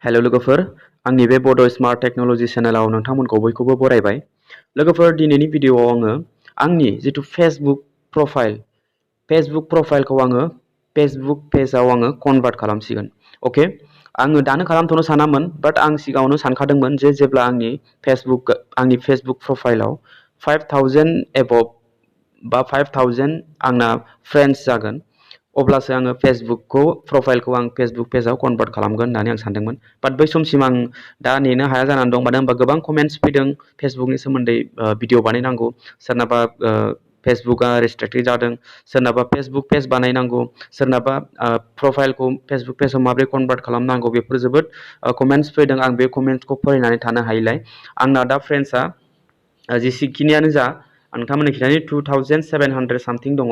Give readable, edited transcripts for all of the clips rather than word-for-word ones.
Hello लोगोफोर आंनि बे बड स्मार्ट टेक्नोलॉजी चेनेलाव नोंथांमोनखौ बयखौबो बरायबाय। लोगोफोर दिनैनि भिडिअआव आङो आंनि जिथु फेसबुक प्रफाइलखौ आङो फेसबुक पेजआव आङो कनभार्ट खालामसिगोन। अके आङो दानो खालामथ'नो सानामोन बाट आं सिगाङावनो सानखादोंमोन जे जेब्ला आंनि फेसबुक प्रफाइलाव 5000 एबभ बा 5000 आंना फ्रेन्ड्स जागोन अब्लासो आङो प्रफाइलखौ आं फेसबुक पेजाव कनभार्ट खालामगोन होननानै आं सानदोंमोन। बाट बै समसिम आं दा नेनो हाया जानानै दं। मानो होनबा गोबां कमेन्ट्स फैदों फेसबुकनि सोमोन्दै भिडिअ बानायनांगौ, सोरनाबा फेसबुकआ रेस्ट्रिक्टेड जादों, सोरनाबा फेसबुक पेज बानायनांगौ, सोरनाबा प्रफाइलखौ फेसबुक पेजाव माबोरै कनभार्ट खालामनांगौ, बेफोर जोबोद कमेन्ट्स फैदों। आं बे कमेन्ट्सखौ फरायनानै थानो हायैलाय आंना दा फ्रेन्ड्सआ जेसेखिनियानो जा नोंथांमोननि खिथानि 2700 सामथिं दङ।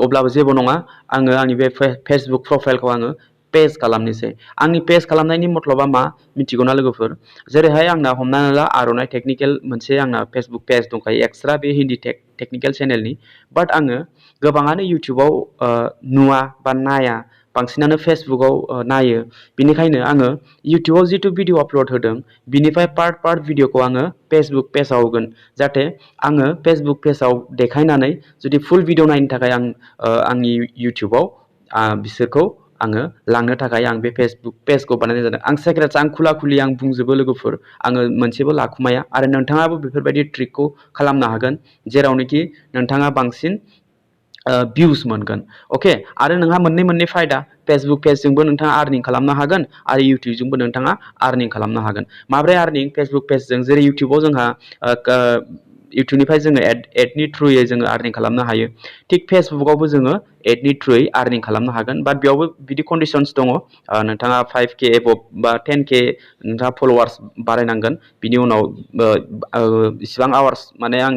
अब्लाबो जेबो नङा, आङो आंनि बे फेसबुक प्रफाइलखौ आङो पेज खालामनोसै। आंनि पेज खालामनायनि मतलबा मा मिथिगौना लोगोफोर? जेरैहाय आंना हमनानै ला आर'नाइ टेक्निकेल मोनसे आंना फेसबुक पेज दंखायो एक्सट्रा, बे हिन्दी टेक्निकेल चेनेलनि। बाट आङो गोबाङानो इउटुबाव नुवा बा नाया, बांसिनानो फेसबुकाव नायो। बिनिखायनो आङो इउटुबाव जिथु भिडिअ आपल'ड होदों बिनिफ्राय पार्ट भिडिअखौ आङो फेसबुक पेजाव होगोन, जाहाथे आङो फेसबुक पेजाव देखायनानै जुदि फुल भिडिअ नायनो थाखाय आं आंनि इउटुबाव बिसोरखौ आङो लांनो थाखाय आं बे फेसबुक पेजखौ बानायनाय जादों। आं सेक्रेट्स आं खुला-खुलि आं बुंजोबो लोगोफोर, आङो मोनसेबो लाखुमाया। आरो नोंथाङाबो बेफोरबायदि ट्रिकखौ खालामनो हागोन जेरावनोखि नोंथाङा बांसिन भिउस मोनगोन। अके आरो नोंहा मोननै फायदा, फेसबुक पेजजोंबो नोंथाङा आर्निं खालामनो हागोन आरो इउटुबजोंबो नोंथाङा आर्निं खालामनो हागोन। माब्रै आर्निं? फेसबुक पेजजों जेरै इउटुबाव जोंहा इउटुबनिफ्राय जोङो एडनि थ्रुयै जोङो आर्निं खालामनो हायो, थिग फेसबुकावबो जोङो एडनि थ्रुयै आर्निं खालामनो हागोन। बाट बेयावबो बिदि कन्डिशन्स दङ। नोंथाङा 5K एबभ बा 10K नोंथाङा फल'वार्स बारायनांगोन। बिनि उनाव इसिबां आवार्स माने आं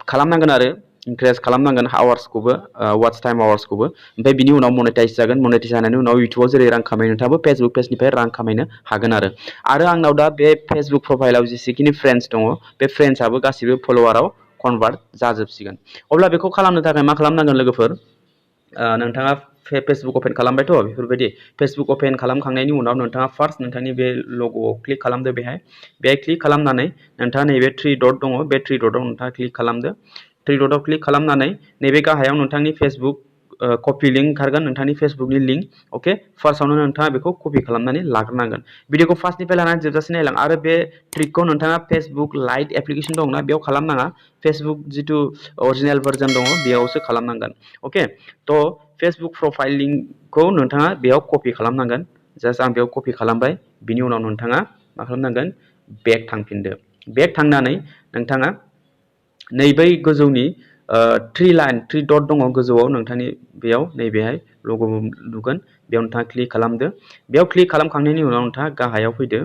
खालामनांगोन आरो इनक्रिज खालामनांगोन आवार्सखौबो, वाट्च टाइम आवार्सखौबो। ओमफ्राय बिनि उनाव मनेटाइज जागोन। मनेटाइज जानायनि उनाव इउटुबाव जेरै रां खामायो नोंथाङाबो फेसबुक पेजनिफ्राय रां खामायनो हागोन आरो आंनाव दा बे फेसबुक प्रफाइलाव जेसेखिनि फ्रेन्ड्स दङ बे फ्रेन्ड्सआबो गासिबो फल'वाराव कनभार्ट जाजोबसिगोन। अब्ला बेखौ खालामनो थाखाय मा खालामनांगोन लोगोफोर? नोंथाङा फेसबुक अपेन खालामबायथ', बेफोरबायदि फेसबुक अपेन खालामखांनायनि उनाव नोंथाङा फार्स्ट नोंथांनि बे लग'आव क्लिक खालामदो। बेहाय क्लिक खालामनानै नोंथाङा नैबे 3 डट दङ, बे 3 डटआव नोंथाङा क्लिक खालामदो। 3 डटआव क्लिक खालामनानै नैबे गाहायाव नोंथांनि फेसबुक कपि लिंक ओंखारगोन, नोंथांनि फेसबुकनि लिंक। अके फार्स्टआवनो नोंथाङा बेखौ कपि खालामनानै लाग्रोनांगोन। भिडिअखौ फार्स्टनिफ्राय लानानै जोबजासिम नायलां। आरो बे ट्रिकखौ नोंथाङा फेसबुक लाइट एप्लिकेसन दंना बेयाव खालामनाङा, फेसबुक जिथु अरिजिनेल भार्जन दङ बेयावसो खालामनांगोन। अके थ' फेसबुक प्रफाइल लिंकखौ नोंथाङा बेयाव कपि खालामनांगोन। जास्ट आं बेयाव कपि खालामबाय। बिनि उनाव नोंथाङा मा खालामनांगोन? बेक थांफिनदो। बेक थांनानै नोंथाङा नैबै गोजौनि 3 डट दङ गोजौआव नोंथांनि, बेयाव नैबेहाय लग' नुगोन, बेयाव नोंथाङा क्लिक खालामदो। बेयाव क्लिक खालामखांनायनि उनाव नोंथाङा गाहायाव फैदो।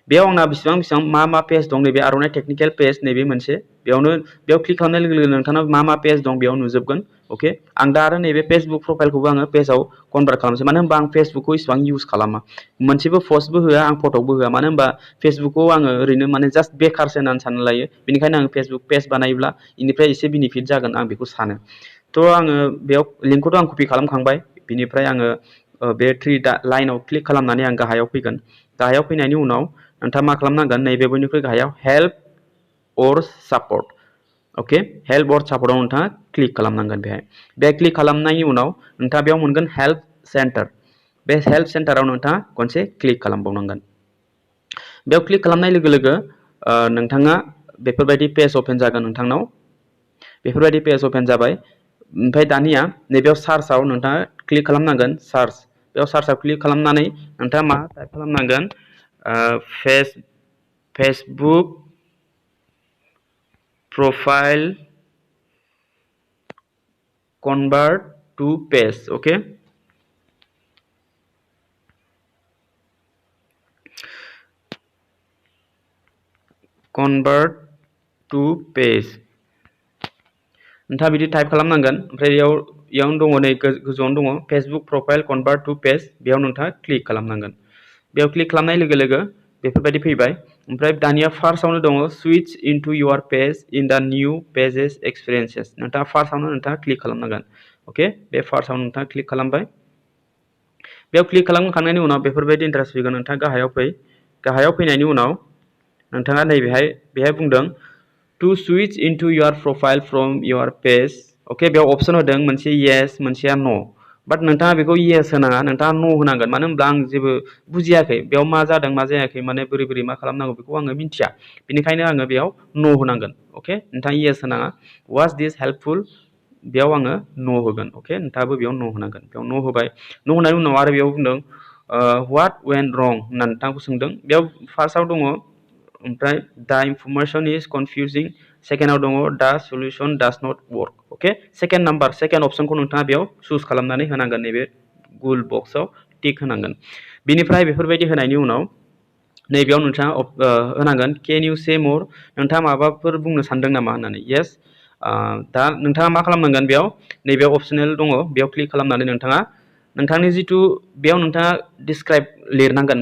बेयाव आंना बेसेबां मा पेज दं, नैबे आर'नाइ टेक्निकेल पेज नैबे मोनसे, बेयाव क्लिक खालामनाय लोगो लोगो नोंथांनाव मा पेज दं बेयाव नुजोबगोन। अके आं दा आरो नैबे फेसबुक प्रफाइलखौबो आङो पेजाव कनभार्ट खालामसै। मानो होनबा आं फेसबुकखौ इसिबां इउज खालामा, मोनसेबो पस्टबो होआ, आं फटकबो होआ। मानो होनबा फेसबुकखौ आङो ओरैनो माने जास्ट बेकारसो होननानै सानना लायो। बेनिखायनो आं फेसबुक पेज बानायोब्ला बेनिफ्राय एसे बेनिफिट जागोन आं बेखौ सानो। थ' आङो बेयाव लिंकखौथ' आं कपि खालामखांबाय। बिनिफ्राय आङो बे 3 लाइनाव क्लिक खालामनानै आं गाहायाव फैगोन। गाहायाव फैनायनि उनाव नोंथाङा मा खालामनांगोन? नैबे बयनिख्रुइ गाहायाव हेल्प अर सापर्ट। अके हेल्प अर सापर्टआव नोंथाङा क्लिक खालामनांगोन। बे क्लिक खालामनायनि उनाव नोंथाङा बेयाव मोनगोन हेल्प सेन्टार। बे हेल्प सेन्टाराव नोंथाङा खनसे क्लिक खालामबावनांगोन। बेयाव क्लिक खालामनाय लोगो लोगो नोंथाङा बेफोरबायदि पेज अपेन जागोन नोंथांनाव। बेफोरबायदि पेज अपेन जाबाय। ओमफ्राय दानिया नैबेयाव सार्चआव नोंथाङा क्लिक खालामनांगोन। बेयाव सार्चआव क्लिक खालामनानै नोंथाङा मा टाइप खालामनांगोन? Facebook profile convert to page. Okay convert to page नोंथाङा बिदि टाइप खालामनांगोन। ओमफ्राय इयावनो दङ, नै गोजौआवनो दङ Facebook profile convert to page. बेयाव नोंथाङा क्लिक खालामनांगोन। बेयाव क्लिक खालामनाय लोगो लोगो बेफोरबायदि फैबाय। ओमफ्राय दानिया फार्स्टआवनो दङ switch into your page in दा निउ पेजेस एक्सपिरियेन्सेस। नोंथाङा फार्स्टआवनो क्लिक खालामनांगोन। अके बे फार्स्टआवनो नोंथाङा क्लिक खालामबाय। बेयाव क्लिक खालामखांनायनि उनाव बेफोरबायदि इन्टारेस्ट फैगोन। नोंथाङा गाहायाव फैनायनि उनाव नोंथाङा बेहाय बुंदों to switch into your profile from your page. Okay, बेयाव ऑप्शन होदों मोनसे येस मोनसेया नो। बाट नोंथाङा बेखौ येस होनाङा, नोंथाङा नो होनांगोन। मानो होनब्ला आं जेबो बुजियाखै बेयाव मा जादों मा जायाखै, माने बोरै मा खालामनांगौ बेखौ आङो मिन्थिया। बेनिखायनो आङो बेयाव नो होनांगोन। अके, नोंथाङा येस होनाङा। वाज दिस हेल्पफुल, बेयाव आङो नो होगोन। अके, नोंथाङाबो बेयाव नो होनांगोन। बेयाव नो होबाय। नो होनायनि उनाव आरो बेयाव बुंदों व्हाट वेन्ट रं होननानै नोंथांखौ सोंदों। बेयाव फार्स्टआव दङ ओमफ्राय दा इनफरमेशन इज कनफिउजिं, सेकेन्डआव दङ दा solution does not work. Okay, second अपसनखौ नोंथाङा बेयाव चुज खालामनानै होनांगोन। नैबे गुल बक्सआव टिक होनांगोन। बिनिफ्राय बेफोरबायदि होनायनि उनाव नैबेयाव नोंथाङा होनांगोन केन इउ से मोर, नोंथाङा माबाफोर बुंनो सानदों नामा होननानै। येस। दा नोंथाङा मा खालामनांगोन, बेयाव नैबेयाव अपसनेल दङ, बेयाव क्लिक खालामनानै नोंथाङा नोंथांनि जिथु बेयाव नोंथाङा डिसक्राइब लिरनांगोन।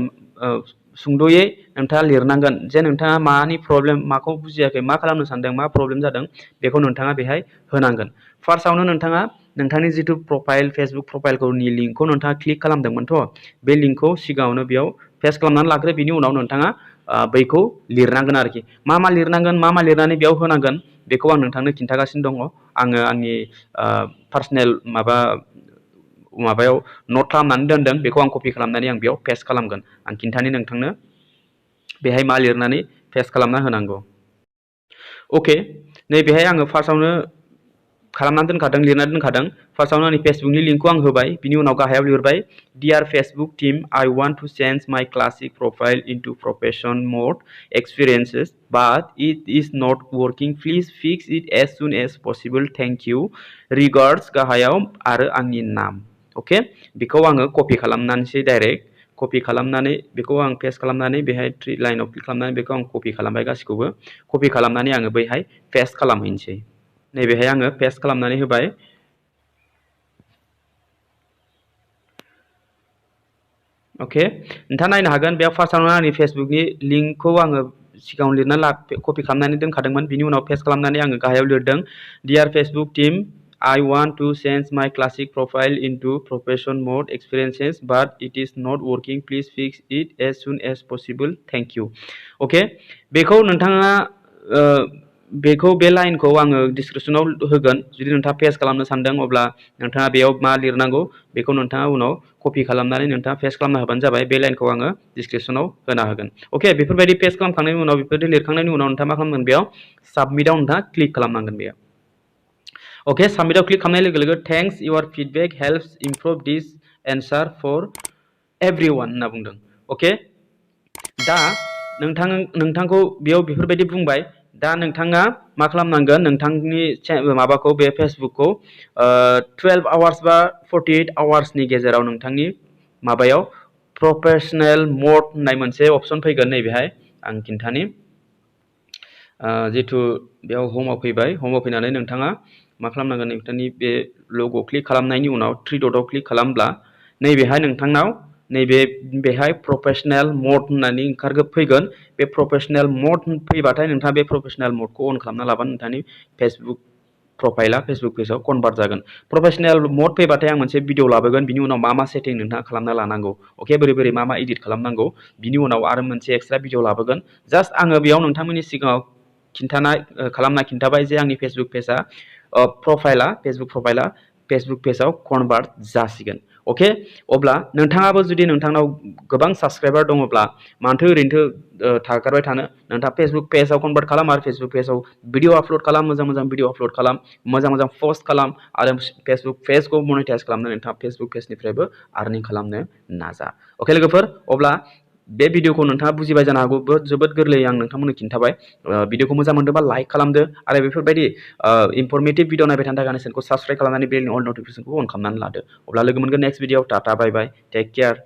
सुंद'यै नोंथाङा लिरनांगोन जे नोंथाङा मानि प्रब्लेम, माखौ बुजियाखै, मा खालामनो सानदों, मा प्रब्लेम जादों, बेखौ नोंथाङा बेहाय होनांगोन। फार्स्टआवनो नोंथाङा नोंथांनि जिथु प्रफाइल, फेसबुक प्रफाइलनि लिंकखौ नोंथाङा क्लिक खालामदोंमोनथ', बे लिंकखौ सिगाङावनो बेयाव पेस्ट खालामनानै लाग्रो। बिनि उनाव नोंथाङा बैखौ लिरनांगोन आरोखि। मा लिरनांगोन, मा लिरनानै बेयाव होनांगोन, बेखौ आं नोंथांनो खिन्थागासिनो दङ। आङो आंनि पार्सनेल माबायाव नट खालामनानै दोनदों, बेखौ आं कपि खालामनानै आं बेयाव पेस्ट खालामगोन। आं खिन्थानि नोंथांनो बेहाय मा लिरनानै पेस्ट खालामना होनांगौ। अके, नैबेहाय आङो फार्स्टआवनो खालामनानै दोनखादों, लिरनानै दोनखादों। फार्स्टआवनो आंनि फेसबुकनि लिंकखौ आं होबाय। बिनि उनाव गाहायाव लिरबाय dear Facebook team, I want to change my classic profile into profession mode experiences but it is not working, please fix it as soon as possible, thank you, regards, गाहायाव आरो आंनि नाम। अके, बेखौ आङो कपि खालामनानैसै डाइरेक्ट कपि खालामनानै बेखौ आं पेस्ट खालामनानै बेहाय 3 लाइनाव क्लिक खालामनानै बेखौ आं कपि खालामबाय। गासिखौबो कपि खालामनानै आङो बैहाय पेस्ट खालामहैनोसै। नैबेहाय आङो पेस्ट खालामनानै होबाय। अके, नोंथाङा नायनो हागोन बेयाव फार्स्टआवनो आंनि फेसबुकनि लिंकखौ आङो सिगाङाव लिरनानै कपि खालामनानै दोनखादोंमोन। बिनि उनाव पेस्ट खालामनानै आङो गाहायाव लिरदों dear Facebook team, I want to change my classic profile into profession mode experiences but it is not working, please fix it as soon as possible, thank you। अके, बेखौ नोंथाङा बे लाइनखौ आङो डिसक्रिपसनाव होगोन। जुदि नोंथाङा पेस्ट खालामनो सानदों अब्ला नोंथाङा बेयाव मा लिरनांगौ बेखौ नोंथाङा उनाव कपि खालामनानै नोंथाङा पेस्ट खालामना होबानो जाबाय। बे लाइनखौ आङो डिसक्रिपसनाव होना होगोन। अके, बेफोरबायदि पेस्ट खालामखांनायनि उनाव, बेफोरबायदि लिरखांनायनि उनाव नोंथाङा मा खालामगोन, बेयाव साबमिटआव नोंथाङा क्लिक खालामनांगोन बेयाव। अके, साबमिटआव क्लिक खालामनाय लोगो लोगो थेंक्स इउर फिडबेक हेल्प्स इमप्रुभ दिस एन्सार फर एभ्रिवान होनना बुंदों। अके, दा नोंथांखौ बेयाव बेफोरबायदि बुंबाय। दा नोंथाङा मा खालामनांगोन, नोंथांनि माबाखौ बे फेसबुकखौ 12 आवार्स बा 48 आवार्सनि गेजेराव नोंथांनि माबायाव प्रोफेशनेल मोड होननाय मोनसे अपसन फैगोन। नैबेहाय आं खिन्थानि जिथु बेयाव होमाव फैबाय। होमाव फैनानै नोंथाङा मा खालामनांगोन, नोंथांनि बे लग' क्लिक खालामनायनि उनाव 3 डटआव क्लिक खालामब्ला नैबेहाय नोंथांनाव बेहाय प्रोफेशनेल मोड होननानै फैगोन। बे प्रोफेशनेल मोड फैबाथाय नोंथाङा बे प्रोफेशनेल मोडखौ अन खालामना लाबानो नोंथांनि फेसबुक प्रफाइला फेसबुक पेजआव कनभार्ट जागोन। प्रोफेशनेल मोड फैबाथाय आं मोनसे भिडिअ लाबोगोन, बिनि उनाव मा सेटिं नोंथाङा खालामना लानांगौ, अके, बोरै मा एडिट खालामनांगौ, बिनि उनाव आरो मोनसे एक्सट्रा भिडिअ लाबोगोन। जास्ट आङो बेयाव नोंथांमोननि सिगाङाव खिन्थाबाय जे आंनि फेसबुक पेजआ फेसबुक प्रफाइला फेसबुक पेजआव कनभार्ट जासिगोन। अके, अब्ला नोंथाङाबो जुदि नोंथांनाव गोबां साबसक्राइबार दङब्ला मानोथो ओरैनो थागारबाय थानो, नोंथाङा फेसबुक पेजआव कनभार्ट खालाम आरो फेसबुक पेजआव भिडिअ आपल'ड खालाम, मोजां भिडिअ आपल'ड खालाम, मोजां पस्ट खालाम आरो फेसबुक पेजखौ मनिटाइज खालामनो नोंथाङा फेसबुक पेजनिफ्रायबो आर्निं खालामनो नाजा। अके लोगोफोर, अब्ला बे भिडिअखौ नोंथाङा बुजिबाय जानो हागौ। जोबोद गोरलैयै आं नोंथांमोननो खिन्थाबाय। भिडिअखौ मोजां मोनदोंबा लाइक खालामदो आरो बेफोरबायदि इनफरमेटिभ भिडिअ नायबाय थानो थाखाय चेनेलखौ साबसक्राइब खालामनानै बेलनि अल नटिफिकेसनखौ अन खालामनानै लादो। अब्ला लोगो मोनगोन नेक्स्ट भिडिअ। टाटा बाय बाय, टेक केयार।